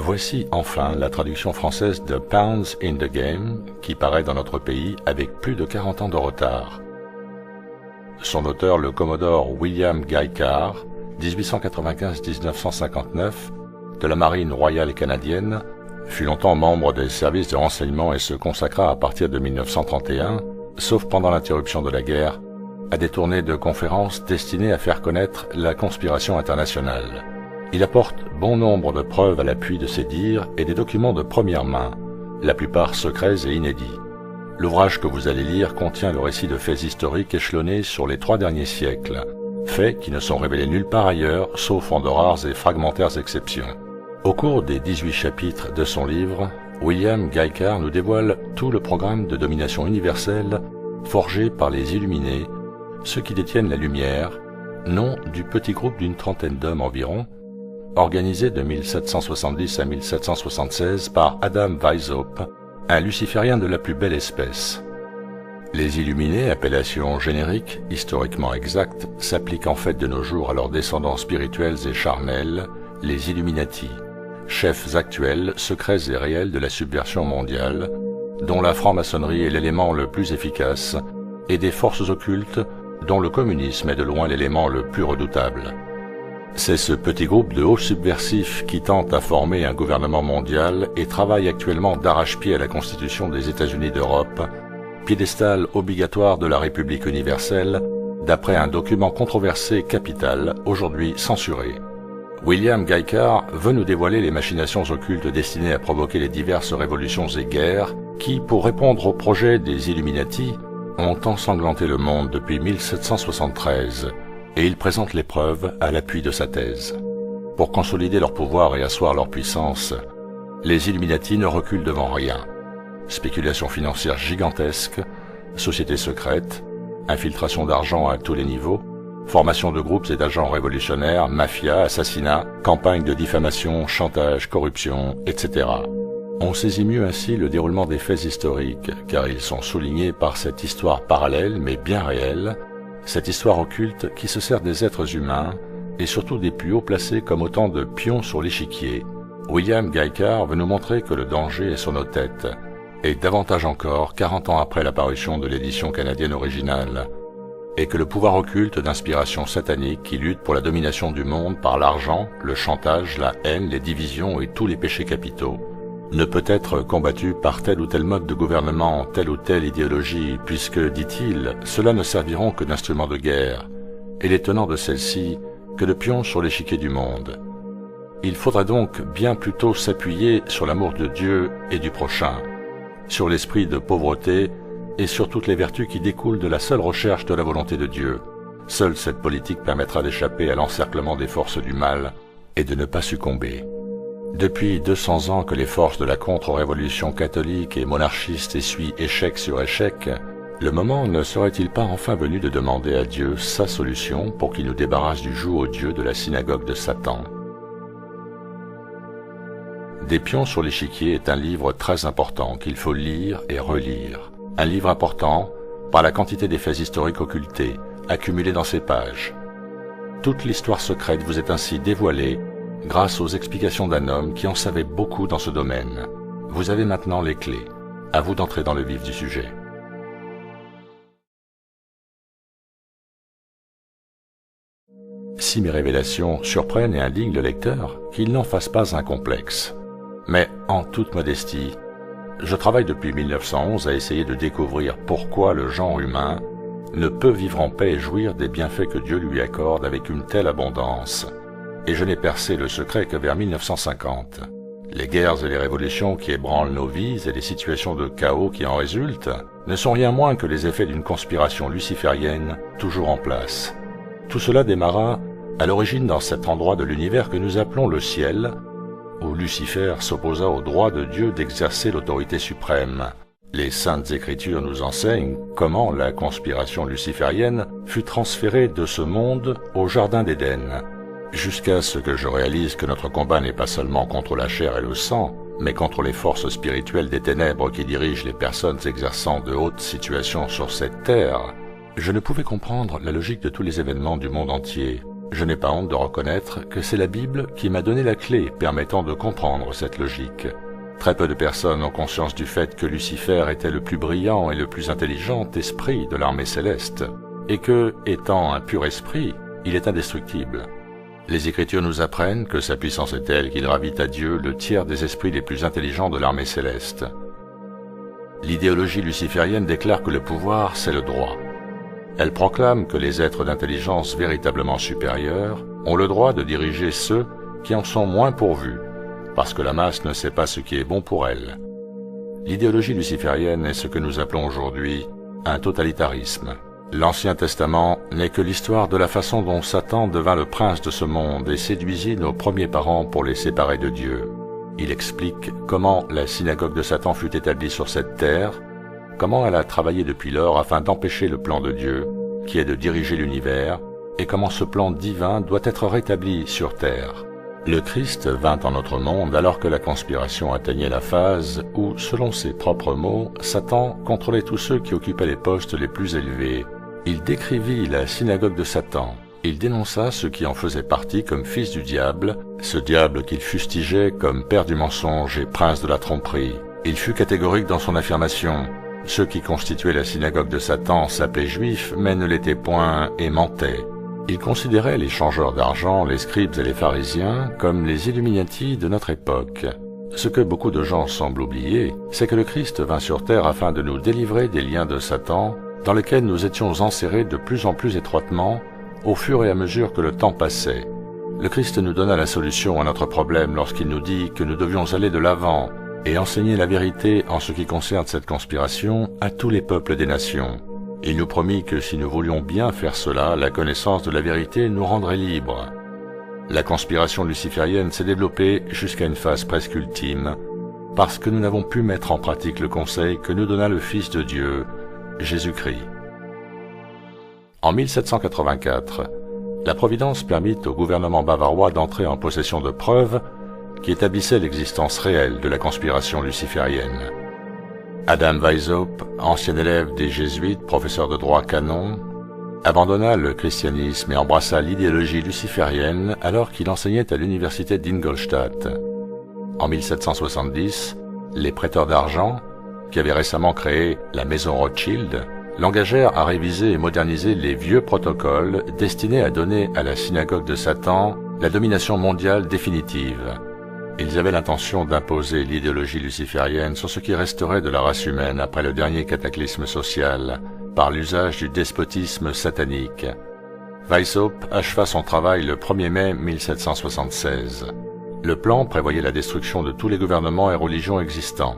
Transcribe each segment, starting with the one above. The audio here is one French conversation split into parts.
Voici enfin la traduction française de Pounds in the Game, qui paraît dans notre pays avec plus de 40 ans de retard. Son auteur, le commodore William Guy Carr, 1895-1959, de la Marine royale canadienne, fut longtemps membre des services de renseignement et se consacra à partir de 1931, sauf pendant l'interruption de la guerre, à des tournées de conférences destinées à faire connaître la conspiration internationale. Il apporte bon nombre de preuves à l'appui de ses dires et des documents de première main, la plupart secrets et inédits. L'ouvrage que vous allez lire contient le récit de faits historiques échelonnés sur les 3 derniers siècles, faits qui ne sont révélés nulle part ailleurs, sauf en de rares et fragmentaires exceptions. Au cours des 18 chapitres de son livre, William Guy Carr nous dévoile tout le programme de domination universelle forgé par les Illuminés, ceux qui détiennent la lumière, nom du petit groupe d'une trentaine d'hommes environ, organisé de 1770 à 1776 par Adam Weishaupt, un luciférien de la plus belle espèce. Les Illuminés, appellation générique, historiquement exacte, s'appliquent en fait de nos jours à leurs descendants spirituels et charnels, les Illuminati, chefs actuels, secrets et réels de la subversion mondiale, dont la franc-maçonnerie est l'élément le plus efficace, et des forces occultes, dont le communisme est de loin l'élément le plus redoutable. C'est ce petit groupe de hauts subversifs qui tente à former un gouvernement mondial et travaille actuellement d'arrache-pied à la Constitution des États-Unis d'Europe, piédestal obligatoire de la République universelle, d'après un document controversé capital, aujourd'hui censuré. William Guy Carr veut nous dévoiler les machinations occultes destinées à provoquer les diverses révolutions et guerres qui, pour répondre aux projets des Illuminati, ont ensanglanté le monde depuis 1773, et il présente les preuves à l'appui de sa thèse. Pour consolider leur pouvoir et asseoir leur puissance, les Illuminati ne reculent devant rien. Spéculation financière gigantesque, sociétés secrètes, infiltration d'argent à tous les niveaux, formation de groupes et d'agents révolutionnaires, mafia, assassinats, campagnes de diffamation, chantage, corruption, etc. On saisit mieux ainsi le déroulement des faits historiques, car ils sont soulignés par cette histoire parallèle mais bien réelle, cette histoire occulte qui se sert des êtres humains, et surtout des plus hauts placés comme autant de pions sur l'échiquier. William Guy Carr veut nous montrer que le danger est sur nos têtes, et davantage encore 40 ans après la parution de l'édition canadienne originale, et que le pouvoir occulte d'inspiration satanique qui lutte pour la domination du monde par l'argent, le chantage, la haine, les divisions et tous les péchés capitaux, ne peut être combattu par tel ou tel mode de gouvernement, telle ou telle idéologie, puisque, dit-il, ceux-là ne serviront que d'instruments de guerre, et les tenants de celle-ci que de pions sur l'échiquier du monde. Il faudra donc bien plutôt s'appuyer sur l'amour de Dieu et du prochain, sur l'esprit de pauvreté et sur toutes les vertus qui découlent de la seule recherche de la volonté de Dieu. Seule cette politique permettra d'échapper à l'encerclement des forces du mal et de ne pas succomber. Depuis 200 ans que les forces de la contre-révolution catholique et monarchiste essuient échec sur échec, le moment ne serait-il pas enfin venu de demander à Dieu sa solution pour qu'il nous débarrasse du joug odieux de la synagogue de Satan? Des pions sur l'échiquier est un livre très important qu'il faut lire et relire. Un livre important par la quantité des faits historiques occultés, accumulés dans ses pages. Toute l'histoire secrète vous est ainsi dévoilée grâce aux explications d'un homme qui en savait beaucoup dans ce domaine. Vous avez maintenant les clés. À vous d'entrer dans le vif du sujet. Si mes révélations surprennent et indignent le lecteur, qu'il n'en fasse pas un complexe. Mais, en toute modestie, je travaille depuis 1911 à essayer de découvrir pourquoi le genre humain ne peut vivre en paix et jouir des bienfaits que Dieu lui accorde avec une telle abondance. Et je n'ai percé le secret que vers 1950. Les guerres et les révolutions qui ébranlent nos vies et les situations de chaos qui en résultent ne sont rien moins que les effets d'une conspiration luciférienne toujours en place. Tout cela démarra à l'origine dans cet endroit de l'univers que nous appelons le ciel, où Lucifer s'opposa au droit de Dieu d'exercer l'autorité suprême, Les Saintes Écritures nous enseignent comment la conspiration luciférienne fut transférée de ce monde au Jardin d'Éden, jusqu'à ce que je réalise que notre combat n'est pas seulement contre la chair et le sang, mais contre les forces spirituelles des ténèbres qui dirigent les personnes exerçant de hautes situations sur cette terre. Je ne pouvais comprendre la logique de tous les événements du monde entier. Je n'ai pas honte de reconnaître que c'est la Bible qui m'a donné la clé permettant de comprendre cette logique. Très peu de personnes ont conscience du fait que Lucifer était le plus brillant et le plus intelligent esprit de l'armée céleste, et que, étant un pur esprit, il est indestructible. Les Écritures nous apprennent que sa puissance est telle qu'il ravit à Dieu le tiers des esprits les plus intelligents de l'armée céleste. L'idéologie luciférienne déclare que le pouvoir, c'est le droit. Elle proclame que les êtres d'intelligence véritablement supérieurs ont le droit de diriger ceux qui en sont moins pourvus, parce que la masse ne sait pas ce qui est bon pour elle. L'idéologie luciférienne est ce que nous appelons aujourd'hui un totalitarisme. L'Ancien Testament n'est que l'histoire de la façon dont Satan devint le prince de ce monde et séduisit nos premiers parents pour les séparer de Dieu. Il explique comment la synagogue de Satan fut établie sur cette terre, comment elle a travaillé depuis lors afin d'empêcher le plan de Dieu, qui est de diriger l'univers, et comment ce plan divin doit être rétabli sur terre. Le Christ vint en notre monde alors que la conspiration atteignait la phase où, selon ses propres mots, Satan contrôlait tous ceux qui occupaient les postes les plus élevés. Il décrivit la synagogue de Satan. Il dénonça ceux qui en faisaient partie comme fils du diable, ce diable qu'il fustigeait comme père du mensonge et prince de la tromperie. Il fut catégorique dans son affirmation. Ceux qui constituaient la synagogue de Satan s'appelaient juifs, mais ne l'étaient point et mentaient. Il considérait les changeurs d'argent, les scribes et les pharisiens comme les Illuminati de notre époque. Ce que beaucoup de gens semblent oublier, c'est que le Christ vint sur terre afin de nous délivrer des liens de Satan, dans lesquels nous étions enserrés de plus en plus étroitement, au fur et à mesure que le temps passait. Le Christ nous donna la solution à notre problème lorsqu'il nous dit que nous devions aller de l'avant et enseigner la vérité en ce qui concerne cette conspiration à tous les peuples des nations. Il nous promit que si nous voulions bien faire cela, la connaissance de la vérité nous rendrait libres. La conspiration luciférienne s'est développée jusqu'à une phase presque ultime, parce que nous n'avons pu mettre en pratique le conseil que nous donna le Fils de Dieu, Jésus-Christ. En 1784, la Providence permit au gouvernement bavarois d'entrer en possession de preuves qui établissaient l'existence réelle de la conspiration luciférienne. Adam Weishaupt, ancien élève des Jésuites, professeur de droit canon, abandonna le christianisme et embrassa l'idéologie luciférienne alors qu'il enseignait à l'université d'Ingolstadt. En 1770, les prêteurs d'argent, qui avaient récemment créé la maison Rothschild, l'engagèrent à réviser et moderniser les vieux protocoles destinés à donner à la synagogue de Satan la domination mondiale définitive. Ils avaient l'intention d'imposer l'idéologie luciférienne sur ce qui resterait de la race humaine après le dernier cataclysme social, par l'usage du despotisme satanique. Weishaupt acheva son travail le 1er mai 1776. Le plan prévoyait la destruction de tous les gouvernements et religions existants.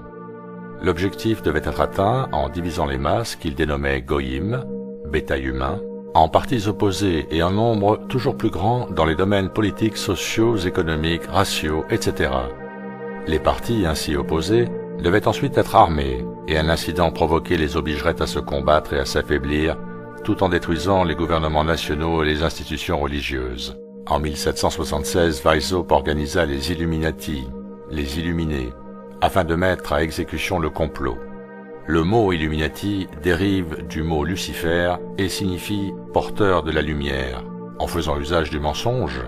L'objectif devait être atteint en divisant les masses qu'il dénommait Goïm, bétail humain, en partis opposés et en nombre toujours plus grand dans les domaines politiques, sociaux, économiques, raciaux, etc. Les partis ainsi opposés devaient ensuite être armés, et un incident provoqué les obligerait à se combattre et à s'affaiblir, tout en détruisant les gouvernements nationaux et les institutions religieuses. En 1776, Weishaupt organisa les Illuminati, les Illuminés, afin de mettre à exécution le complot. Le mot Illuminati dérive du mot Lucifer et signifie « porteur de la lumière », en faisant usage du mensonge,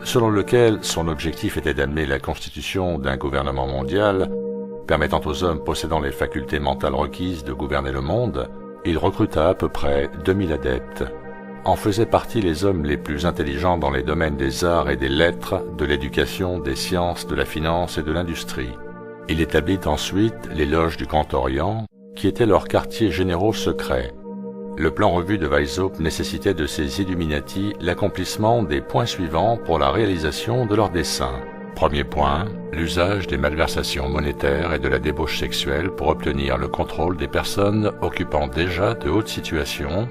selon lequel son objectif était d'amener la constitution d'un gouvernement mondial permettant aux hommes possédant les facultés mentales requises de gouverner le monde. Il recruta à peu près 2000 adeptes. En faisaient partie les hommes les plus intelligents dans les domaines des arts et des lettres, de l'éducation, des sciences, de la finance et de l'industrie. Il établit ensuite les loges du Grand Orient, qui étaient leurs quartiers généraux secrets. Le plan revu de Weishaupt nécessitait de ces Illuminati l'accomplissement des points suivants pour la réalisation de leurs desseins. Premier point, l'usage des malversations monétaires et de la débauche sexuelle pour obtenir le contrôle des personnes occupant déjà de hautes situations,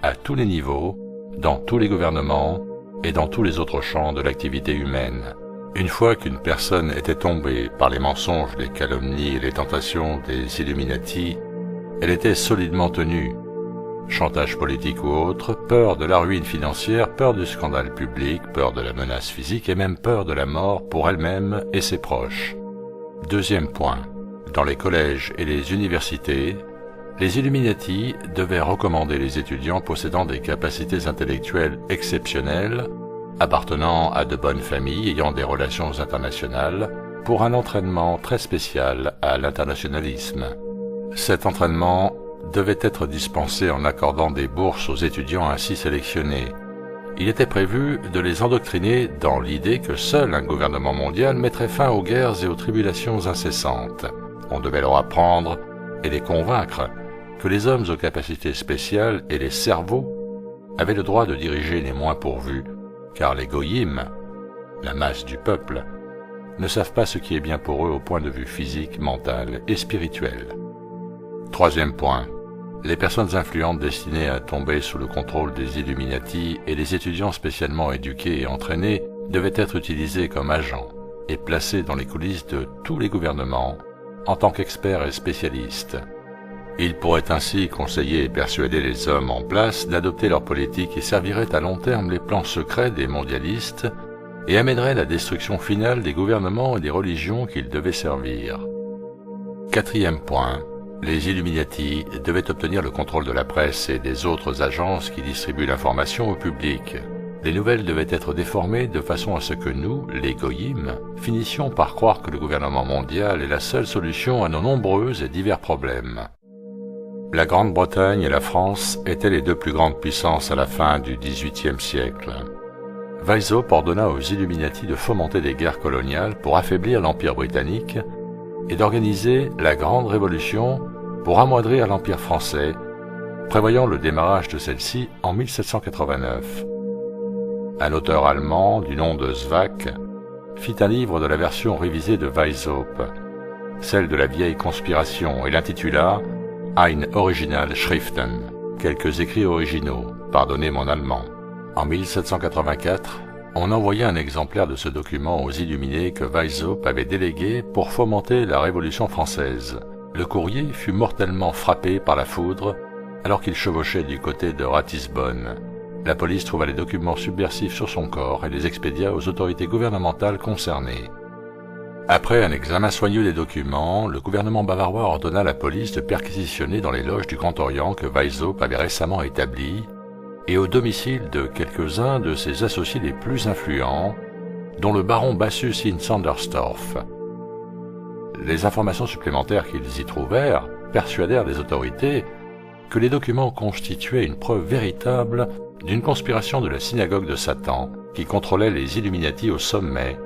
à tous les niveaux, dans tous les gouvernements et dans tous les autres champs de l'activité humaine. Une fois qu'une personne était tombée par les mensonges, les calomnies et les tentations des Illuminati, elle était solidement tenue. Chantage politique ou autre, peur de la ruine financière, peur du scandale public, peur de la menace physique et même peur de la mort pour elle-même et ses proches. Deuxième point. Dans les collèges et les universités, les Illuminati devaient recommander les étudiants possédant des capacités intellectuelles exceptionnelles, appartenant à de bonnes familles ayant des relations internationales, pour un entraînement très spécial à l'internationalisme. Cet entraînement devait être dispensé en accordant des bourses aux étudiants ainsi sélectionnés. Il était prévu de les endoctriner dans l'idée que seul un gouvernement mondial mettrait fin aux guerres et aux tribulations incessantes. On devait leur apprendre et les convaincre que les hommes aux capacités spéciales et les cerveaux avaient le droit de diriger les moins pourvus, car les goyim, la masse du peuple, ne savent pas ce qui est bien pour eux au point de vue physique, mental et spirituel. Troisième point. Les personnes influentes destinées à tomber sous le contrôle des Illuminati et les étudiants spécialement éduqués et entraînés devaient être utilisés comme agents et placés dans les coulisses de tous les gouvernements en tant qu'experts et spécialistes. Ils pourraient ainsi conseiller et persuader les hommes en place d'adopter leur politique et serviraient à long terme les plans secrets des mondialistes et amèneraient la destruction finale des gouvernements et des religions qu'ils devaient servir. Quatrième point. Les Illuminati devaient obtenir le contrôle de la presse et des autres agences qui distribuent l'information au public. Les nouvelles devaient être déformées de façon à ce que nous, les goyim, finissions par croire que le gouvernement mondial est la seule solution à nos nombreux et divers problèmes. La Grande-Bretagne et la France étaient les deux plus grandes puissances à la fin du XVIIIe siècle. Weishaupt ordonna aux Illuminati de fomenter des guerres coloniales pour affaiblir l'Empire britannique et d'organiser la Grande Révolution pour amoindrir l'Empire français, prévoyant le démarrage de celle-ci en 1789. Un auteur allemand du nom de Zwack fit un livre de la version révisée de Weishaupt, celle de la vieille conspiration, et l'intitula Ein Originalschriften, quelques écrits originaux, pardonnez mon allemand. En 1784, on envoya un exemplaire de ce document aux Illuminés que Weishaupt avait délégué pour fomenter la Révolution française. Le courrier fut mortellement frappé par la foudre alors qu'il chevauchait du côté de Ratisbonne. La police trouva les documents subversifs sur son corps et les expédia aux autorités gouvernementales concernées. Après un examen soigneux des documents, le gouvernement bavarois ordonna à la police de perquisitionner dans les loges du Grand Orient que Weishaupt avait récemment établies et au domicile de quelques-uns de ses associés les plus influents, dont le baron Bassus in Sandersdorf. Les informations supplémentaires qu'ils y trouvèrent persuadèrent les autorités que les documents constituaient une preuve véritable d'une conspiration de la synagogue de Satan qui contrôlait les Illuminati au sommet,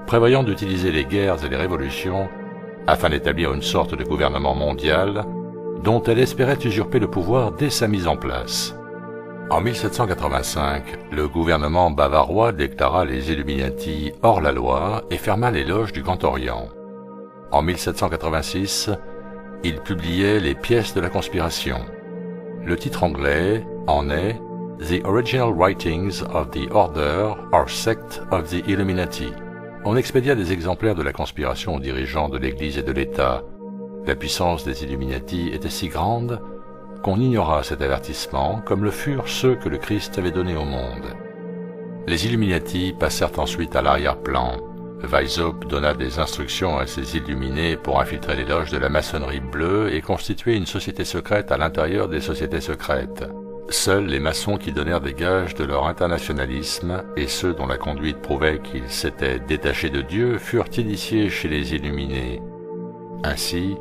prévoyant d'utiliser les guerres et les révolutions afin d'établir une sorte de gouvernement mondial dont elle espérait usurper le pouvoir dès sa mise en place. En 1785, le gouvernement bavarois déclara les Illuminati hors la loi et ferma les loges du Grand Orient. En 1786, il publiait les pièces de la conspiration. Le titre anglais en est The Original Writings of the Order or Sect of the Illuminati. On expédia des exemplaires de la conspiration aux dirigeants de l'Église et de l'État. La puissance des Illuminati était si grande qu'on ignora cet avertissement, comme le furent ceux que le Christ avait donnés au monde. Les Illuminati passèrent ensuite à l'arrière-plan. Weishaupt donna des instructions à ses illuminés pour infiltrer les loges de la maçonnerie bleue et constituer une société secrète à l'intérieur des sociétés secrètes. Seuls les maçons qui donnèrent des gages de leur internationalisme et ceux dont la conduite prouvait qu'ils s'étaient détachés de Dieu furent initiés chez les illuminés. Ainsi,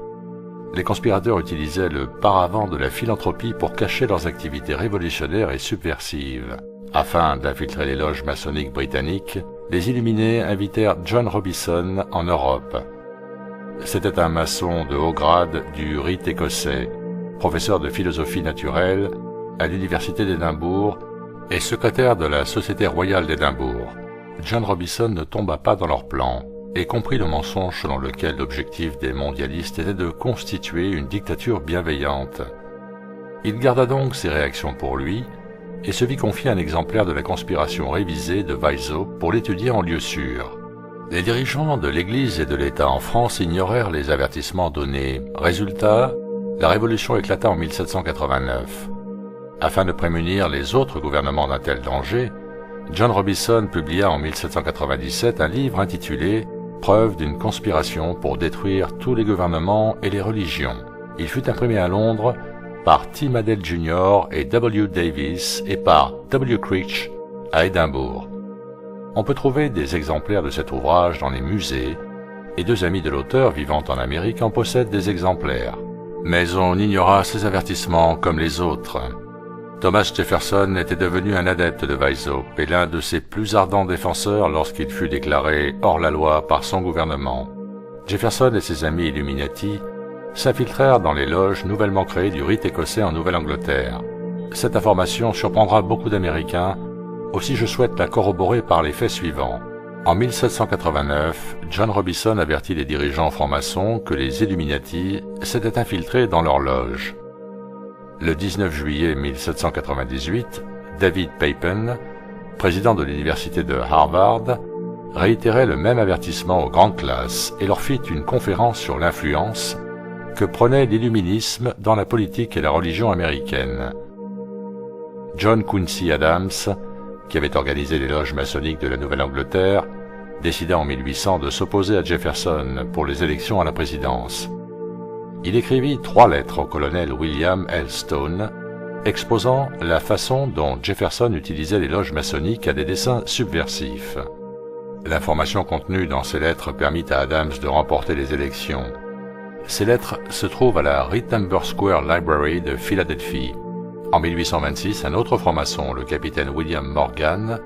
les conspirateurs utilisaient le paravent de la philanthropie pour cacher leurs activités révolutionnaires et subversives. Afin d'infiltrer les loges maçonniques britanniques, les Illuminés invitèrent John Robison en Europe. C'était un maçon de haut grade du rite écossais, professeur de philosophie naturelle à l'université d'Édimbourg et secrétaire de la Société royale d'Édimbourg. John Robison ne tomba pas dans leur plan et comprit le mensonge selon lequel l'objectif des mondialistes était de constituer une dictature bienveillante. Il garda donc ses réactions pour lui et se vit confier un exemplaire de la conspiration révisée de Weishaupt pour l'étudier en lieu sûr. Les dirigeants de l'Église et de l'État en France ignorèrent les avertissements donnés. Résultat, la Révolution éclata en 1789. Afin de prémunir les autres gouvernements d'un tel danger, John Robison publia en 1797 un livre intitulé « Preuve d'une conspiration pour détruire tous les gouvernements et les religions ». Il fut imprimé à Londres par T. Madell Jr. et W. Davis et par W. Creech à Édimbourg. On peut trouver des exemplaires de cet ouvrage dans les musées, et deux amis de l'auteur vivant en Amérique en possèdent des exemplaires. Mais on ignora ces avertissements comme les autres. Thomas Jefferson était devenu un adepte de Weishaupt et l'un de ses plus ardents défenseurs lorsqu'il fut déclaré hors la loi par son gouvernement. Jefferson et ses amis Illuminati s'infiltrèrent dans les loges nouvellement créées du rite écossais en Nouvelle-Angleterre. Cette information surprendra beaucoup d'Américains. Aussi je souhaite la corroborer par les faits suivants. En 1789, John Robison avertit les dirigeants francs-maçons que les Illuminati s'étaient infiltrés dans leur loge. Le 19 juillet 1798, David Papin, président de l'université de Harvard, réitérait le même avertissement aux grandes classes et leur fit une conférence sur l'influence que prenait l'illuminisme dans la politique et la religion américaine. John Quincy Adams, qui avait organisé les loges maçonniques de la Nouvelle-Angleterre, décida en 1800 de s'opposer à Jefferson pour les élections à la présidence. Il écrivit 3 lettres au colonel William L. Stone, exposant la façon dont Jefferson utilisait les loges maçonniques à des desseins subversifs. L'information contenue dans ces lettres permit à Adams de remporter les élections. Ces lettres se trouvent à la Rittenberg Square Library de Philadelphie. En 1826, un autre franc-maçon, le capitaine William Morgan,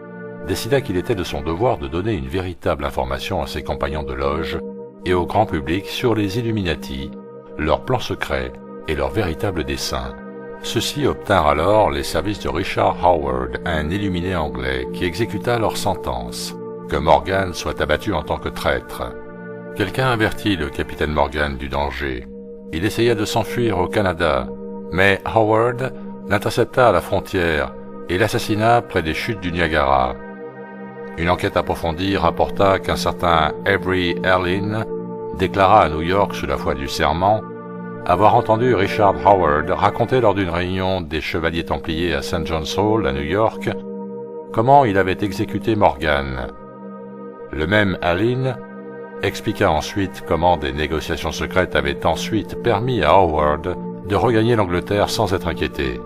décida qu'il était de son devoir de donner une véritable information à ses compagnons de loge et au grand public sur les Illuminati, leurs plans secrets et leurs véritables desseins. Ceux-ci obtinrent alors les services de Richard Howard, un illuminé anglais, qui exécuta leur sentence, que Morgan soit abattu en tant que traître. Quelqu'un avertit le capitaine Morgan du danger. Il essaya de s'enfuir au Canada, mais Howard l'intercepta à la frontière et l'assassina près des chutes du Niagara. Une enquête approfondie rapporta qu'un certain Avery Erlin déclara à New York sous la foi du serment avoir entendu Richard Howard raconter lors d'une réunion des Chevaliers Templiers à St. John's Hall à New York comment il avait exécuté Morgan. Le même Erlin expliqua ensuite comment des négociations secrètes avaient ensuite permis à Howard de regagner l'Angleterre sans être inquiété.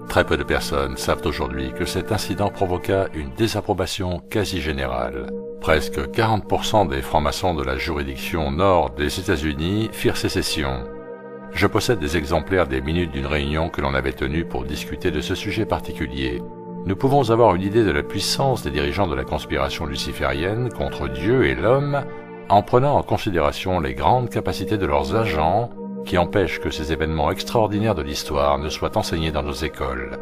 Très peu de personnes savent aujourd'hui que cet incident provoqua une désapprobation quasi générale. Presque 40% des francs-maçons de la juridiction nord des États-Unis firent sécession. Je possède des exemplaires des minutes d'une réunion que l'on avait tenue pour discuter de ce sujet particulier. Nous pouvons avoir une idée de la puissance des dirigeants de la conspiration luciférienne contre Dieu et l'homme en prenant en considération les grandes capacités de leurs agents qui empêchent que ces événements extraordinaires de l'histoire ne soient enseignés dans nos écoles.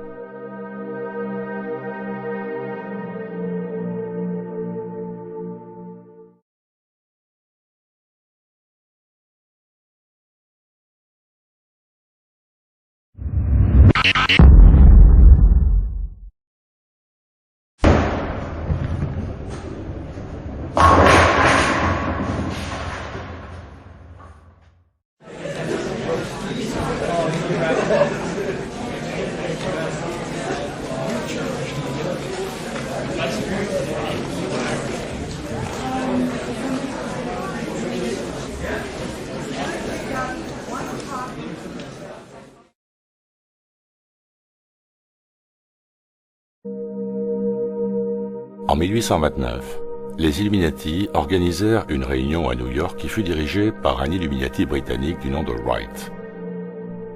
En 1829, les Illuminati organisèrent une réunion à New York qui fut dirigée par un Illuminati britannique du nom de Wright.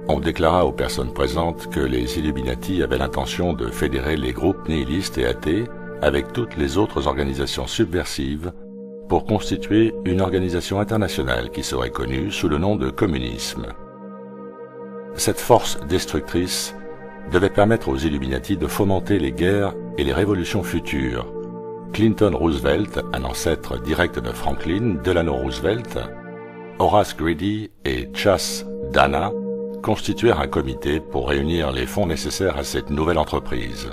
On déclara aux personnes présentes que les Illuminati avaient l'intention de fédérer les groupes nihilistes et athées avec toutes les autres organisations subversives pour constituer une organisation internationale qui serait connue sous le nom de communisme. Cette force destructrice devait permettre aux Illuminati de fomenter les guerres et les révolutions futures. Clinton Roosevelt, un ancêtre direct de Franklin Delano Roosevelt, Horace Greeley et Chas Dana constituèrent un comité pour réunir les fonds nécessaires à cette nouvelle entreprise.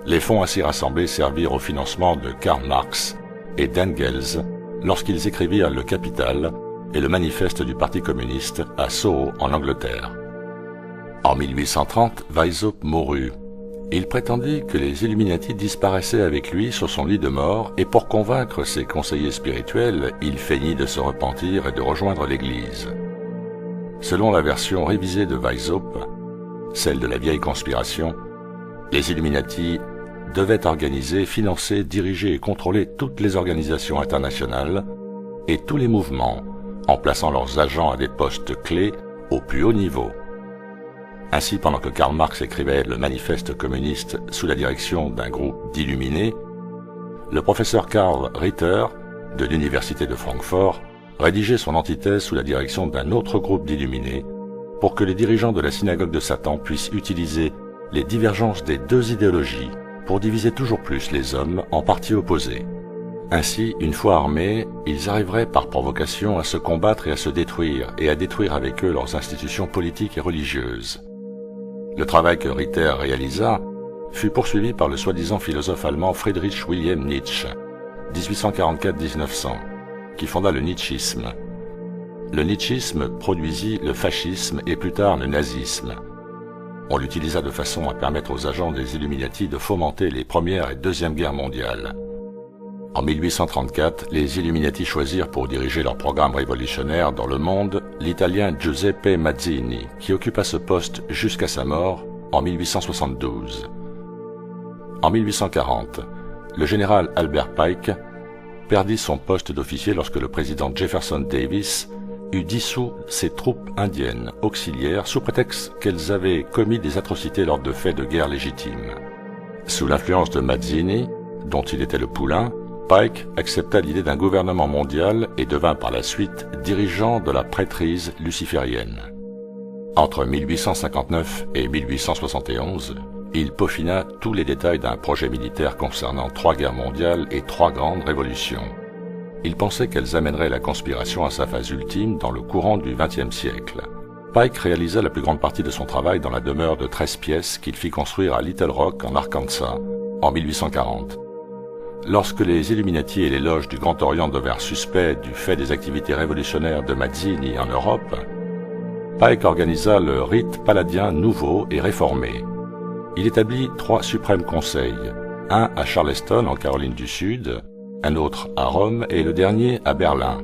Les fonds ainsi rassemblés servirent au financement de Karl Marx et d'Engels, lorsqu'ils écrivirent le Capital et le manifeste du Parti communiste à Soho en Angleterre. En 1830, Weishaupt mourut. Il prétendit que les Illuminati disparaissaient avec lui sur son lit de mort et pour convaincre ses conseillers spirituels, il feignit de se repentir et de rejoindre l'Église. Selon la version révisée de Weishaupt, celle de la vieille conspiration, les Illuminati devaient organiser, financer, diriger et contrôler toutes les organisations internationales et tous les mouvements, en plaçant leurs agents à des postes clés au plus haut niveau. Ainsi, pendant que Karl Marx écrivait le manifeste communiste sous la direction d'un groupe d'illuminés, le professeur Karl Ritter, de l'Université de Francfort, rédigeait son antithèse sous la direction d'un autre groupe d'illuminés pour que les dirigeants de la synagogue de Satan puissent utiliser les divergences des deux idéologies pour diviser toujours plus les hommes en partis opposés. Ainsi, une fois armés, ils arriveraient par provocation à se combattre et à se détruire, et à détruire avec eux leurs institutions politiques et religieuses. Le travail que Ritter réalisa fut poursuivi par le soi-disant philosophe allemand Friedrich Wilhelm Nietzsche, 1844-1900, qui fonda le nietzschisme. Le nietzschisme produisit le fascisme et plus tard le nazisme. On l'utilisa de façon à permettre aux agents des Illuminati de fomenter les Première et Deuxième Guerres mondiales. En 1834, les Illuminati choisirent pour diriger leur programme révolutionnaire dans le monde l'Italien Giuseppe Mazzini, qui occupa ce poste jusqu'à sa mort en 1872. En 1840, le général Albert Pike perdit son poste d'officier lorsque le président Jefferson Davis eut dissous ses troupes indiennes auxiliaires sous prétexte qu'elles avaient commis des atrocités lors de faits de guerre légitimes. Sous l'influence de Mazzini, dont il était le poulain, Pike accepta l'idée d'un gouvernement mondial et devint par la suite dirigeant de la prêtrise luciférienne. Entre 1859 et 1871, il peaufina tous les détails d'un projet militaire concernant 3 guerres mondiales et 3 grandes révolutions. Il pensait qu'elles amèneraient la conspiration à sa phase ultime dans le courant du XXe siècle. Pike réalisa la plus grande partie de son travail dans la demeure de 13 pièces qu'il fit construire à Little Rock en Arkansas en 1840. Lorsque les Illuminati et les loges du Grand Orient devinrent suspects du fait des activités révolutionnaires de Mazzini en Europe, Pike organisa le rite palladien nouveau et réformé. Il établit 3 suprêmes conseils, un à Charleston en Caroline du Sud, un autre à Rome et le dernier à Berlin.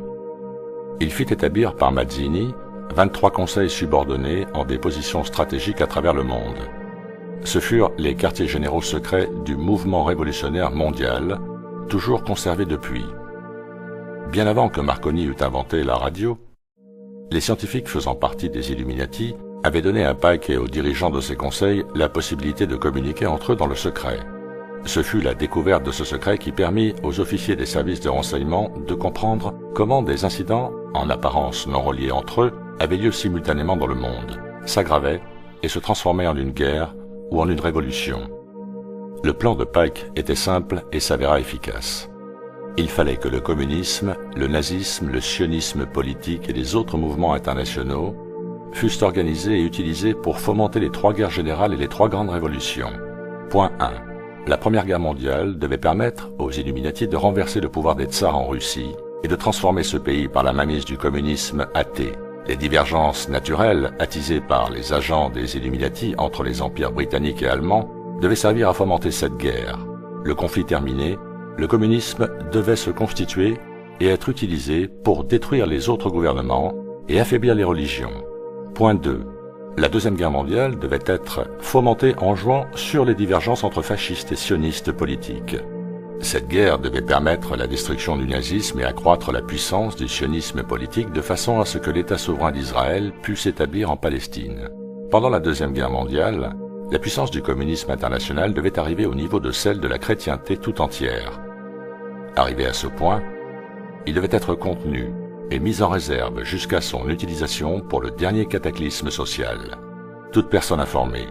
Il fit établir par Mazzini 23 conseils subordonnés en des positions stratégiques à travers le monde. Ce furent les quartiers généraux secrets du mouvement révolutionnaire mondial, toujours conservés depuis. Bien avant que Marconi eût inventé la radio, les scientifiques faisant partie des Illuminati avaient donné à Pike et aux dirigeants de ces conseils la possibilité de communiquer entre eux dans le secret. Ce fut la découverte de ce secret qui permit aux officiers des services de renseignement de comprendre comment des incidents, en apparence non reliés entre eux, avaient lieu simultanément dans le monde, s'aggravaient et se transformaient en une guerre ou en une révolution. Le plan de Pike était simple et s'avéra efficace. Il fallait que le communisme, le nazisme, le sionisme politique et les autres mouvements internationaux fussent organisés et utilisés pour fomenter les 3 guerres générales et les 3 grandes révolutions. Point 1. La Première Guerre mondiale devait permettre aux Illuminati de renverser le pouvoir des tsars en Russie et de transformer ce pays par la mainmise du communisme athée. Les divergences naturelles attisées par les agents des Illuminati entre les empires britanniques et allemands devaient servir à fomenter cette guerre. Le conflit terminé, le communisme devait se constituer et être utilisé pour détruire les autres gouvernements et affaiblir les religions. Point 2. La Deuxième Guerre mondiale devait être fomentée en jouant sur les divergences entre fascistes et sionistes politiques. Cette guerre devait permettre la destruction du nazisme et accroître la puissance du sionisme politique de façon à ce que l'État souverain d'Israël pût s'établir en Palestine. Pendant la Deuxième Guerre mondiale, la puissance du communisme international devait arriver au niveau de celle de la chrétienté tout entière. Arrivé à ce point, il devait être contenu et mis en réserve jusqu'à son utilisation pour le dernier cataclysme social. Toute personne informée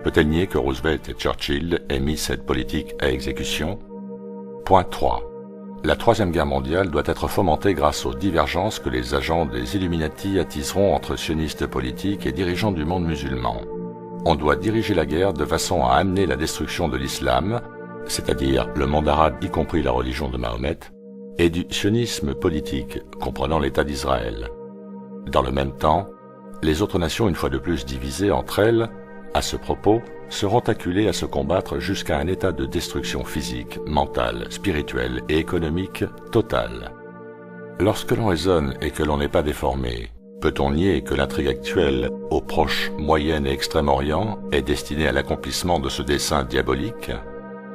peut-elle nier que Roosevelt et Churchill aient mis cette politique à exécution? Point 3. La Troisième Guerre mondiale doit être fomentée grâce aux divergences que les agents des Illuminati attiseront entre sionistes politiques et dirigeants du monde musulman. On doit diriger la guerre de façon à amener la destruction de l'islam, c'est-à-dire le monde arabe y compris la religion de Mahomet, et du sionisme politique, comprenant l'État d'Israël. Dans le même temps, les autres nations, une fois de plus divisées entre elles, à ce propos, seront acculées à se combattre jusqu'à un état de destruction physique, mentale, spirituelle et économique totale. Lorsque l'on raisonne et que l'on n'est pas déformé, peut-on nier que l'intrigue actuelle au Proche, Moyen et Extrême-Orient est destinée à l'accomplissement de ce dessein diabolique?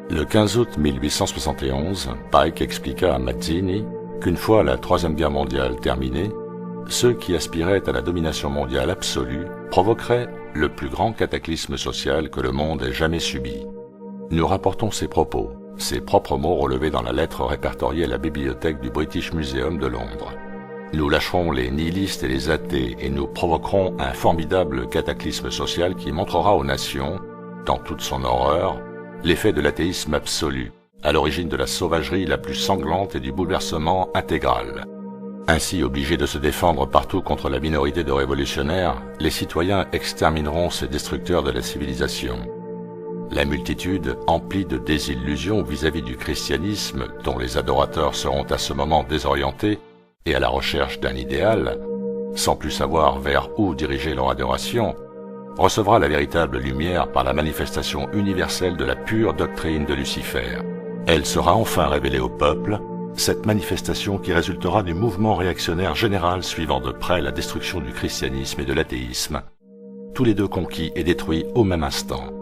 Le 15 août 1871, Pike expliqua à Mazzini qu'une fois la Troisième Guerre mondiale terminée, ceux qui aspiraient à la domination mondiale absolue provoqueraient le plus grand cataclysme social que le monde ait jamais subi. Nous rapportons ces propos, ses propres mots relevés dans la lettre répertoriée à la bibliothèque du British Museum de Londres. Nous lâcherons les nihilistes et les athées et nous provoquerons un formidable cataclysme social qui montrera aux nations, dans toute son horreur, l'effet de l'athéisme absolu, à l'origine de la sauvagerie la plus sanglante et du bouleversement intégral. Ainsi, obligés de se défendre partout contre la minorité de révolutionnaires, les citoyens extermineront ces destructeurs de la civilisation. La multitude, emplie de désillusions vis-à-vis du christianisme, dont les adorateurs seront à ce moment désorientés et à la recherche d'un idéal, sans plus savoir vers où diriger leur adoration, recevra la véritable lumière par la manifestation universelle de la pure doctrine de Lucifer. Elle sera enfin révélée au peuple, cette manifestation qui résultera du mouvement réactionnaire général suivant de près la destruction du christianisme et de l'athéisme, tous les deux conquis et détruits au même instant.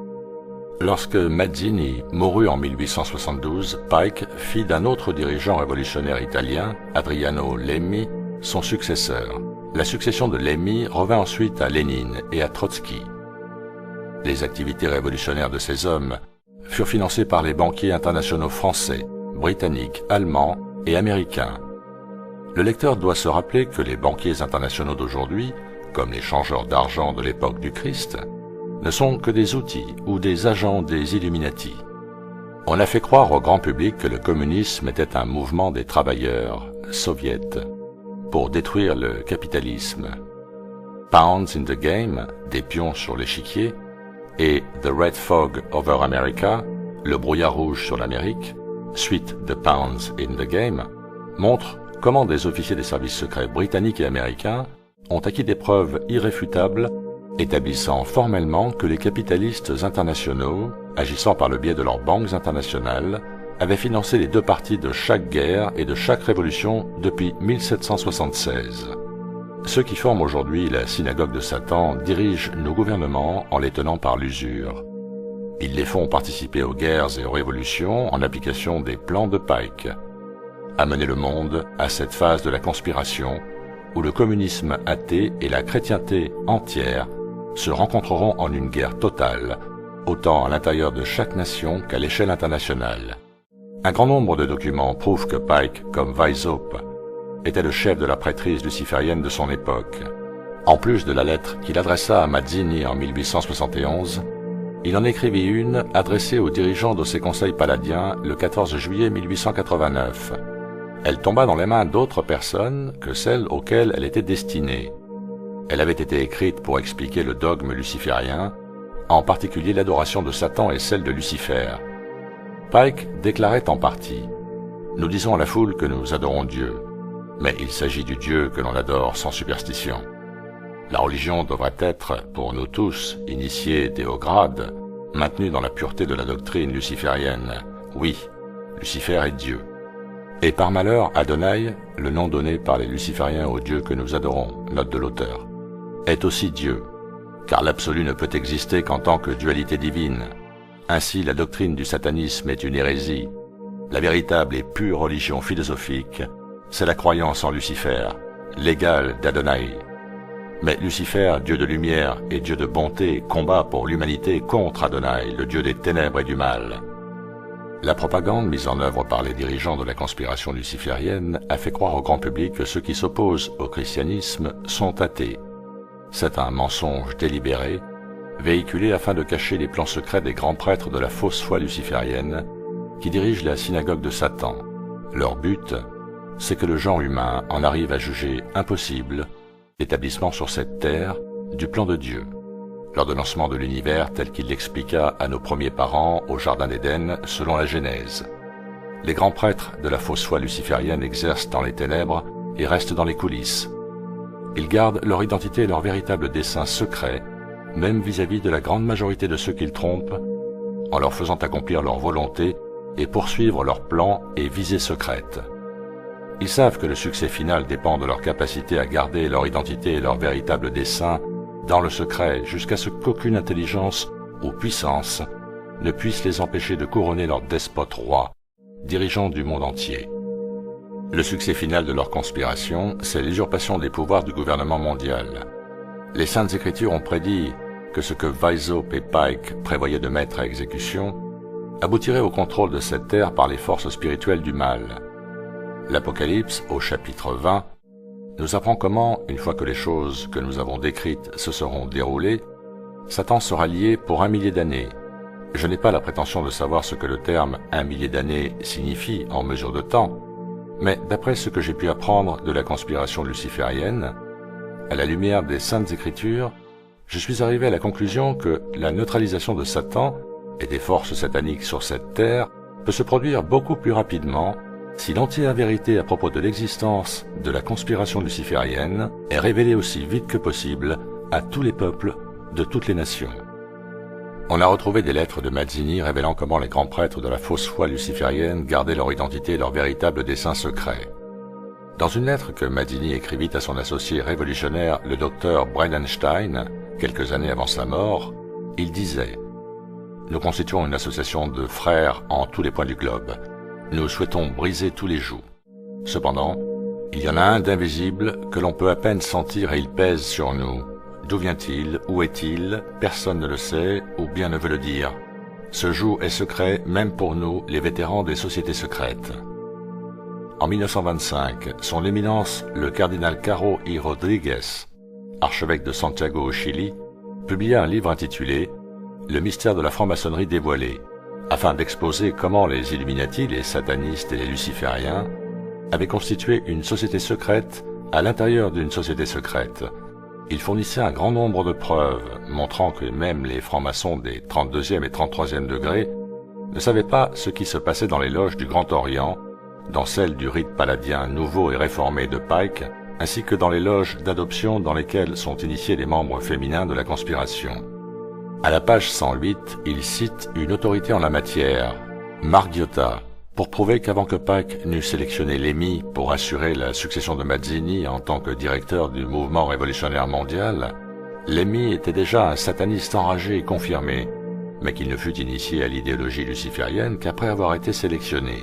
Lorsque Mazzini mourut en 1872, Pike fit d'un autre dirigeant révolutionnaire italien, Adriano Lemmi, son successeur. La succession de Lemmi revint ensuite à Lénine et à Trotsky. Les activités révolutionnaires de ces hommes furent financées par les banquiers internationaux français, britanniques, allemands et américains. Le lecteur doit se rappeler que les banquiers internationaux d'aujourd'hui, comme les changeurs d'argent de l'époque du Christ, ne sont que des outils ou des agents des Illuminati. On a fait croire au grand public que le communisme était un mouvement des travailleurs, soviets, pour détruire le capitalisme. Pounds in the Game, des pions sur l'échiquier, et The Red Fog over America, le brouillard rouge sur l'Amérique, suite de Pounds in the Game, montrent comment des officiers des services secrets britanniques et américains ont acquis des preuves irréfutables établissant formellement que les capitalistes internationaux, agissant par le biais de leurs banques internationales, avaient financé les deux parties de chaque guerre et de chaque révolution depuis 1776. Ceux qui forment aujourd'hui la synagogue de Satan dirigent nos gouvernements en les tenant par l'usure. Ils les font participer aux guerres et aux révolutions en application des plans de Pike. Amener le monde à cette phase de la conspiration où le communisme athée et la chrétienté entière se rencontreront en une guerre totale, autant à l'intérieur de chaque nation qu'à l'échelle internationale. Un grand nombre de documents prouvent que Pike, comme Weishaupt, était le chef de la prêtrise luciférienne de son époque. En plus de la lettre qu'il adressa à Mazzini en 1871, il en écrivit une adressée aux dirigeants de ses conseils palladiens le 14 juillet 1889. Elle tomba dans les mains d'autres personnes que celles auxquelles elle était destinée. Elle avait été écrite pour expliquer le dogme luciférien, en particulier l'adoration de Satan et celle de Lucifer. Pike déclarait en partie « Nous disons à la foule que nous adorons Dieu, mais il s'agit du Dieu que l'on adore sans superstition. La religion devrait être, pour nous tous, initiés dès haut grade, maintenue dans la pureté de la doctrine luciférienne. Oui, Lucifer est Dieu. Et par malheur, Adonai, le nom donné par les lucifériens au Dieu que nous adorons, note de l'auteur, est aussi Dieu, car l'absolu ne peut exister qu'en tant que dualité divine. Ainsi, la doctrine du satanisme est une hérésie. La véritable et pure religion philosophique, c'est la croyance en Lucifer, l'égal d'Adonai. Mais Lucifer, Dieu de lumière et Dieu de bonté, combat pour l'humanité contre Adonai, le Dieu des ténèbres et du mal. La propagande mise en œuvre par les dirigeants de la conspiration luciférienne a fait croire au grand public que ceux qui s'opposent au christianisme sont athées. C'est un mensonge délibéré, véhiculé afin de cacher les plans secrets des grands prêtres de la fausse foi luciférienne qui dirigent la synagogue de Satan. Leur but, c'est que le genre humain en arrive à juger impossible l'établissement sur cette terre du plan de Dieu, l'ordonnancement de l'univers tel qu'il l'expliqua à nos premiers parents au Jardin d'Éden selon la Genèse. Les grands prêtres de la fausse foi luciférienne exercent dans les ténèbres et restent dans les coulisses. Ils gardent leur identité et leur véritable dessein secret, même vis-à-vis de la grande majorité de ceux qu'ils trompent, en leur faisant accomplir leur volonté et poursuivre leurs plans et visées secrètes. Ils savent que le succès final dépend de leur capacité à garder leur identité et leur véritable dessein dans le secret jusqu'à ce qu'aucune intelligence ou puissance ne puisse les empêcher de couronner leur despote roi, dirigeant du monde entier. Le succès final de leur conspiration, c'est l'usurpation des pouvoirs du gouvernement mondial. Les Saintes Écritures ont prédit que ce que Weishaupt et Pike prévoyaient de mettre à exécution aboutirait au contrôle de cette terre par les forces spirituelles du mal. L'Apocalypse, au chapitre 20, nous apprend comment, une fois que les choses que nous avons décrites se seront déroulées, Satan sera lié pour 1 millier d'années. Je n'ai pas la prétention de savoir ce que le terme 1 millier d'années signifie en mesure de temps, mais d'après ce que j'ai pu apprendre de la conspiration luciférienne, à la lumière des Saintes Écritures, je suis arrivé à la conclusion que la neutralisation de Satan et des forces sataniques sur cette terre peut se produire beaucoup plus rapidement si l'entière vérité à propos de l'existence de la conspiration luciférienne est révélée aussi vite que possible à tous les peuples de toutes les nations. On a retrouvé des lettres de Mazzini révélant comment les grands prêtres de la fausse foi luciférienne gardaient leur identité et leur véritable dessein secret. Dans une lettre que Mazzini écrivit à son associé révolutionnaire, le docteur Breitenstein, quelques années avant sa mort, il disait « Nous constituons une association de frères en tous les points du globe. Nous souhaitons briser tous les jougs. Cependant, il y en a un d'invisible que l'on peut à peine sentir et il pèse sur nous. D'où vient-il? Où est-il? Personne ne le sait, ou bien ne veut le dire. Ce joug est secret même pour nous, les vétérans des sociétés secrètes. » En 1925, son éminence, le cardinal Caro I. Rodriguez, archevêque de Santiago au Chili, publia un livre intitulé « Le mystère de la franc-maçonnerie dévoilé », afin d'exposer comment les Illuminati, les satanistes et les lucifériens avaient constitué une société secrète à l'intérieur d'une société secrète. Il fournissait un grand nombre de preuves montrant que même les francs-maçons des 32e et 33e degrés ne savaient pas ce qui se passait dans les loges du Grand Orient, dans celles du rite paladien nouveau et réformé de Pike, ainsi que dans les loges d'adoption dans lesquelles sont initiés les membres féminins de la conspiration. À la page 108, il cite une autorité en la matière, Margiotta, pour prouver qu'avant que Pike n'eût sélectionné Lemy pour assurer la succession de Mazzini en tant que directeur du mouvement révolutionnaire mondial, Lemy était déjà un sataniste enragé et confirmé, mais qu'il ne fut initié à l'idéologie luciférienne qu'après avoir été sélectionné.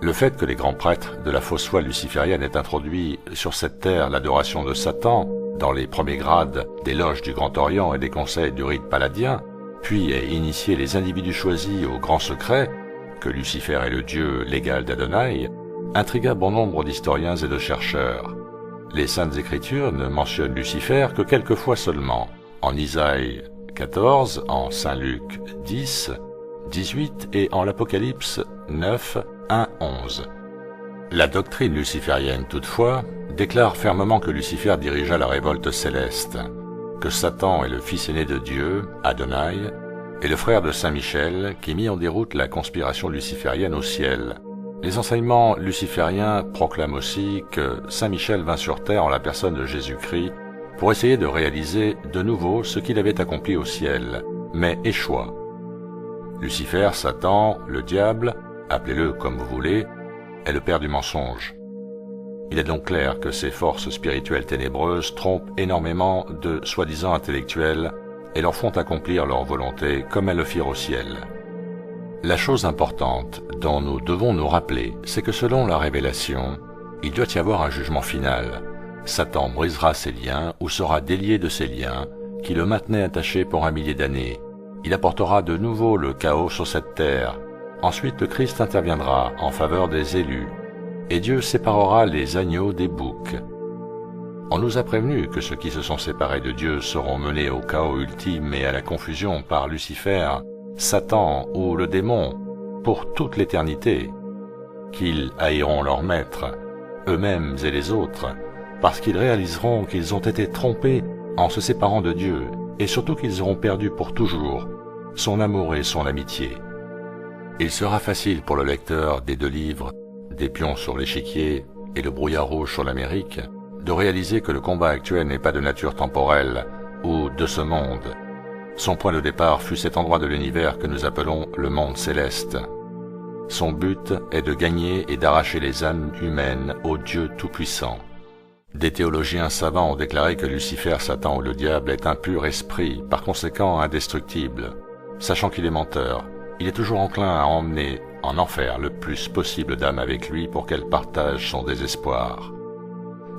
Le fait que les grands prêtres de la fausse foi luciférienne aient introduit sur cette terre l'adoration de Satan dans les premiers grades des loges du Grand Orient et des conseils du rite paladien, puis aient initié les individus choisis au grand secret, que Lucifer est le dieu légal d'Adonai, intrigua bon nombre d'historiens et de chercheurs. Les Saintes Écritures ne mentionnent Lucifer que quelques fois seulement, en Isaïe 14, en Saint Luc 10, 18 et en l'Apocalypse 9, 1, 11. La doctrine luciférienne, toutefois, déclare fermement que Lucifer dirigea la révolte céleste, que Satan est le fils aîné de Dieu, Adonai, et le frère de Saint Michel qui mit en déroute la conspiration luciférienne au ciel. Les enseignements lucifériens proclament aussi que Saint Michel vint sur terre en la personne de Jésus-Christ pour essayer de réaliser de nouveau ce qu'il avait accompli au ciel, mais échoua. Lucifer, Satan, le diable, appelez-le comme vous voulez, est le père du mensonge. Il est donc clair que ces forces spirituelles ténébreuses trompent énormément de soi-disant intellectuels et leur font accomplir leur volonté comme elles le firent au ciel. La chose importante dont nous devons nous rappeler, c'est que selon la révélation, il doit y avoir un jugement final. Satan brisera ses liens ou sera délié de ses liens qui le maintenaient attaché pour 1 millier d'années. Il apportera de nouveau le chaos sur cette terre. Ensuite, le Christ interviendra en faveur des élus, et Dieu séparera les agneaux des boucs. On nous a prévenu que ceux qui se sont séparés de Dieu seront menés au chaos ultime et à la confusion par Lucifer, Satan ou le démon, pour toute l'éternité, qu'ils haïront leur maître, eux-mêmes et les autres, parce qu'ils réaliseront qu'ils ont été trompés en se séparant de Dieu, et surtout qu'ils auront perdu pour toujours son amour et son amitié. Il sera facile pour le lecteur des deux livres, Des pions sur l'échiquier et Le brouillard rouge sur l'Amérique, de réaliser que le combat actuel n'est pas de nature temporelle ou de ce monde. Son point de départ fut cet endroit de l'univers que nous appelons le monde céleste. Son but est de gagner et d'arracher les âmes humaines au Dieu tout-puissant. Des théologiens savants ont déclaré que Lucifer, Satan ou le diable est un pur esprit, par conséquent indestructible. Sachant qu'il est menteur, il est toujours enclin à emmener en enfer le plus possible d'âmes avec lui pour qu'elles partagent son désespoir.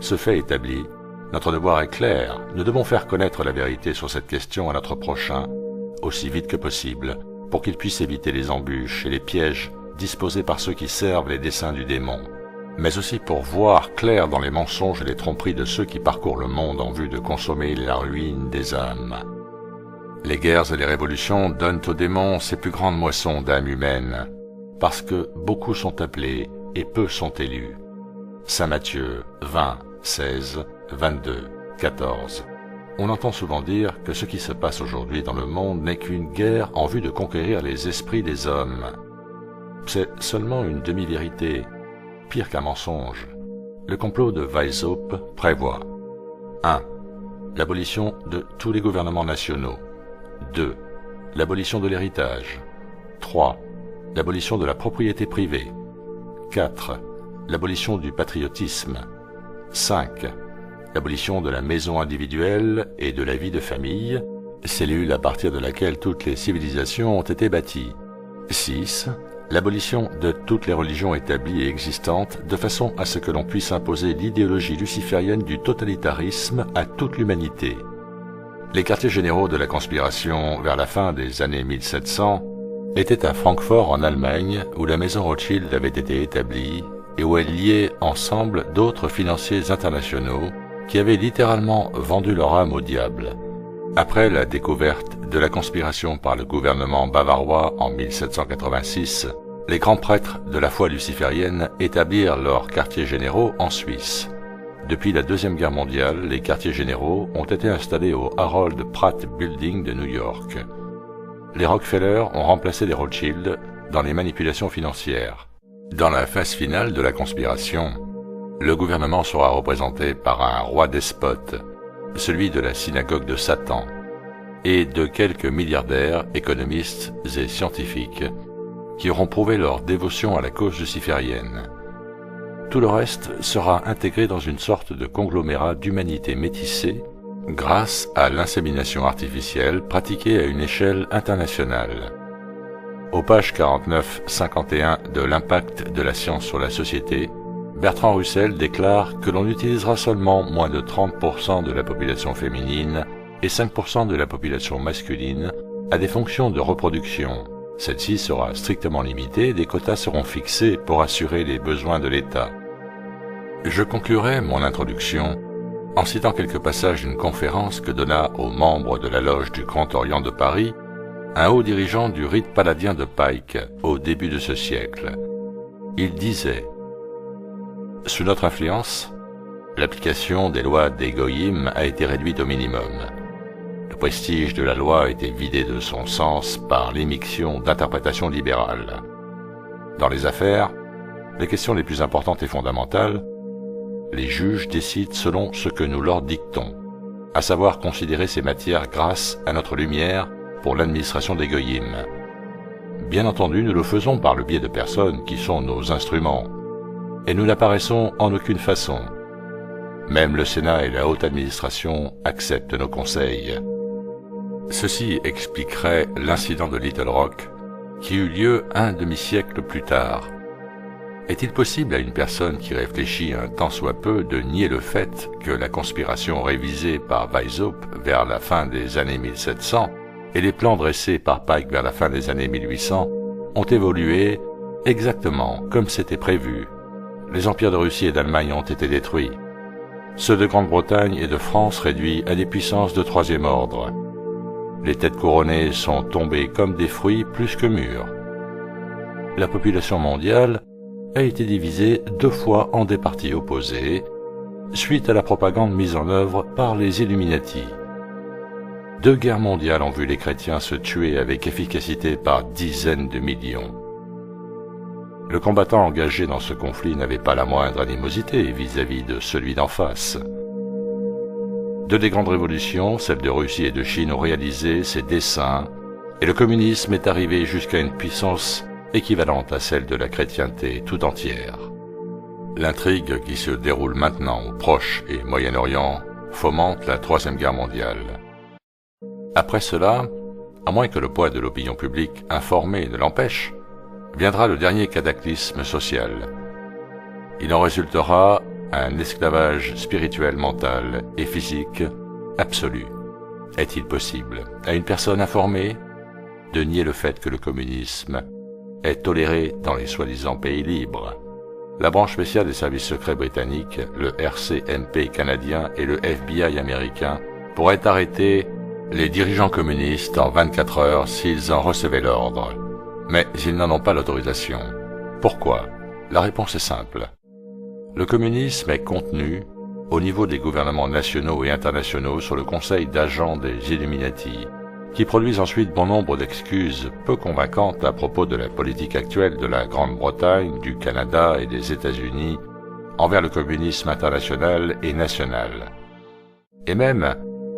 Ce fait établi, notre devoir est clair, nous devons faire connaître la vérité sur cette question à notre prochain, aussi vite que possible, pour qu'il puisse éviter les embûches et les pièges disposés par ceux qui servent les desseins du démon, mais aussi pour voir clair dans les mensonges et les tromperies de ceux qui parcourent le monde en vue de consommer la ruine des âmes. Les guerres et les révolutions donnent aux démons ses plus grandes moissons d'âmes humaines, parce que beaucoup sont appelés et peu sont élus. Saint Matthieu 20, 16, 22, 14. On entend souvent dire que ce qui se passe aujourd'hui dans le monde n'est qu'une guerre en vue de conquérir les esprits des hommes. C'est seulement une demi-vérité, pire qu'un mensonge. Le complot de Weishaupt prévoit 1. L'abolition de tous les gouvernements nationaux. 2. L'abolition de l'héritage. 3. L'abolition de la propriété privée. 4. L'abolition du patriotisme. 5. L'abolition de la maison individuelle et de la vie de famille, cellule à partir de laquelle toutes les civilisations ont été bâties. 6. L'abolition de toutes les religions établies et existantes, de façon à ce que l'on puisse imposer l'idéologie luciférienne du totalitarisme à toute l'humanité. Les quartiers généraux de la conspiration vers la fin des années 1700 étaient à Francfort en Allemagne, où la maison Rothschild avait été établie et où elle liait ensemble d'autres financiers internationaux qui avaient littéralement vendu leur âme au diable. Après la découverte de la conspiration par le gouvernement bavarois en 1786, les grands prêtres de la foi luciférienne établirent leurs quartiers généraux en Suisse. Depuis la Deuxième Guerre mondiale, les quartiers généraux ont été installés au Harold Pratt Building de New York. Les Rockefeller ont remplacé les Rothschild dans les manipulations financières. Dans la phase finale de la conspiration, le gouvernement sera représenté par un roi despote, celui de la synagogue de Satan, et de quelques milliardaires, économistes et scientifiques qui auront prouvé leur dévotion à la cause luciférienne. Tout le reste sera intégré dans une sorte de conglomérat d'humanité métissée grâce à l'insémination artificielle pratiquée à une échelle internationale. Aux pages 49-51 de L'impact de la science sur la société, Bertrand Russell déclare que l'on utilisera seulement moins de 30% de la population féminine et 5% de la population masculine à des fonctions de reproduction. Celle-ci sera strictement limitée et des quotas seront fixés pour assurer les besoins de l'État. Je conclurai mon introduction en citant quelques passages d'une conférence que donna aux membres de la loge du Grand Orient de Paris un haut dirigeant du rite paladien de Pike au début de ce siècle. Il disait: sous notre influence, l'application des lois des Goïm a été réduite au minimum. Le prestige de la loi a été vidé de son sens par l'émission d'interprétations libérales. Dans les affaires, les questions les plus importantes et fondamentales, les juges décident selon ce que nous leur dictons, à savoir considérer ces matières grâce à notre lumière pour l'administration des Goïm. Bien entendu, nous le faisons par le biais de personnes qui sont nos instruments, et nous n'apparaissons en aucune façon. Même le Sénat et la haute administration acceptent nos conseils. Ceci expliquerait l'incident de Little Rock, qui eut lieu un demi-siècle plus tard. Est-il possible à une personne qui réfléchit un tant soit peu de nier le fait que la conspiration révisée par Weishaupt vers la fin des années 1700 et les plans dressés par Pike vers la fin des années 1800 ont évolué exactement comme c'était prévu? Les empires de Russie et d'Allemagne ont été détruits. Ceux de Grande-Bretagne et de France réduits à des puissances de troisième ordre. Les têtes couronnées sont tombées comme des fruits plus que mûrs. La population mondiale a été divisée 2 fois en des partis opposés, suite à la propagande mise en œuvre par les Illuminati. 2 guerres mondiales ont vu les chrétiens se tuer avec efficacité par dizaines de millions. Le combattant engagé dans ce conflit n'avait pas la moindre animosité vis-à-vis de celui d'en face. Deux des grandes révolutions, celle de Russie et de Chine, ont réalisé ses desseins, et le communisme est arrivé jusqu'à une puissance équivalente à celle de la chrétienté tout entière. L'intrigue qui se déroule maintenant au Proche et Moyen-Orient fomente la Troisième Guerre mondiale. Après cela, à moins que le poids de l'opinion publique informée ne l'empêche, viendra le dernier cataclysme social. Il en résultera un esclavage spirituel, mental et physique absolu. Est-il possible, à une personne informée, de nier le fait que le communisme est toléré dans les soi-disant pays libres? La branche spéciale des services secrets britanniques, le RCMP canadien et le FBI américain pourraient arrêter les dirigeants communistes en 24 heures s'ils en recevaient l'ordre. Mais ils n'en ont pas l'autorisation. Pourquoi? La réponse est simple. Le communisme est contenu au niveau des gouvernements nationaux et internationaux sur le conseil d'agents des Illuminati, qui produisent ensuite bon nombre d'excuses peu convaincantes à propos de la politique actuelle de la Grande-Bretagne, du Canada et des États-Unis envers le communisme international et national. Et même,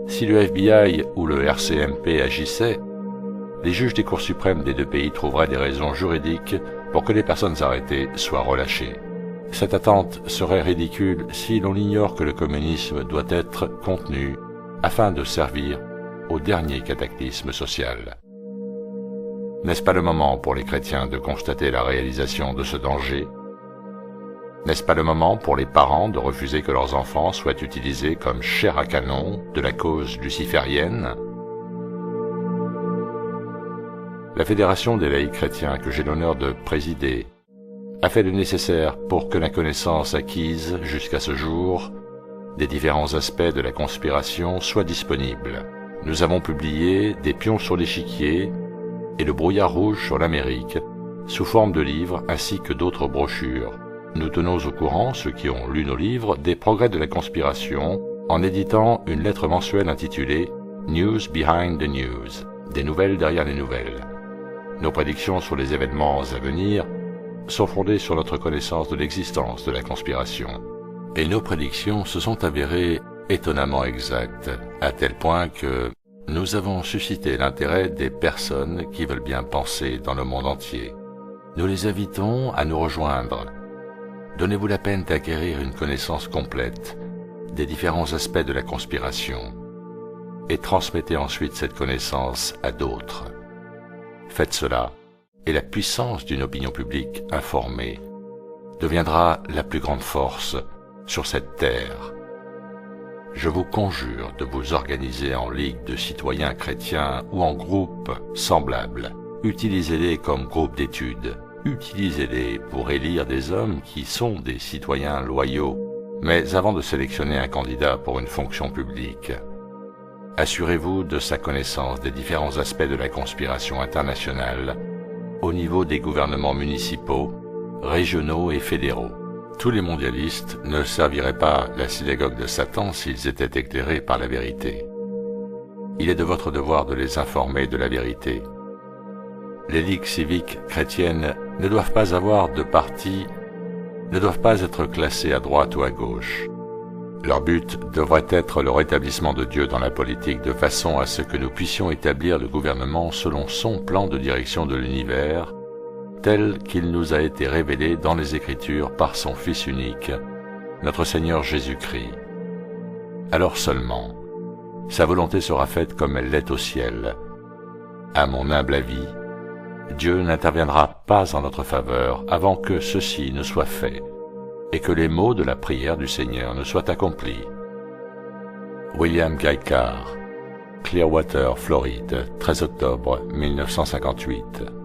si le FBI ou le RCMP agissaient, les juges des cours suprêmes des deux pays trouveraient des raisons juridiques pour que les personnes arrêtées soient relâchées. Cette attente serait ridicule si l'on ignore que le communisme doit être contenu afin de servir au dernier cataclysme social. N'est-ce pas le moment pour les chrétiens de constater la réalisation de ce danger? N'est-ce pas le moment pour les parents de refuser que leurs enfants soient utilisés comme chair à canon de la cause luciférienne? La Fédération des laïcs chrétiens que j'ai l'honneur de présider a fait le nécessaire pour que la connaissance acquise jusqu'à ce jour des différents aspects de la conspiration soit disponible. Nous avons publié des pions sur l'échiquier et le brouillard rouge sur l'Amérique sous forme de livres ainsi que d'autres brochures. Nous tenons au courant, ceux qui ont lu nos livres, des progrès de la conspiration en éditant une lettre mensuelle intitulée « News Behind the News », des nouvelles derrière les nouvelles. Nos prédictions sur les événements à venir sont fondées sur notre connaissance de l'existence de la conspiration. Et nos prédictions se sont avérées étonnamment exactes, à tel point que nous avons suscité l'intérêt des personnes qui veulent bien penser dans le monde entier. Nous les invitons à nous rejoindre. Donnez-vous la peine d'acquérir une connaissance complète des différents aspects de la conspiration et transmettez ensuite cette connaissance à d'autres. Faites cela, et la puissance d'une opinion publique informée deviendra la plus grande force sur cette terre. Je vous conjure de vous organiser en ligue de citoyens chrétiens ou en groupes semblables. Utilisez-les comme groupe d'études. Utilisez-les pour élire des hommes qui sont des citoyens loyaux. Mais avant de sélectionner un candidat pour une fonction publique, assurez-vous de sa connaissance des différents aspects de la conspiration internationale au niveau des gouvernements municipaux, régionaux et fédéraux. Tous les mondialistes ne serviraient pas la synagogue de Satan s'ils étaient éclairés par la vérité. Il est de votre devoir de les informer de la vérité. Les ligues civiques chrétiennes ne doivent pas avoir de parti, ne doivent pas être classées à droite ou à gauche. Leur but devrait être le rétablissement de Dieu dans la politique de façon à ce que nous puissions établir le gouvernement selon son plan de direction de l'univers, tel qu'il nous a été révélé dans les Écritures par son Fils unique, notre Seigneur Jésus-Christ. Alors seulement, sa volonté sera faite comme elle l'est au ciel. À mon humble avis, Dieu n'interviendra pas en notre faveur avant que ceci ne soit fait, et que les mots de la prière du Seigneur ne soient accomplis. William Guy Carr, Clearwater, Floride, 13 octobre 1958.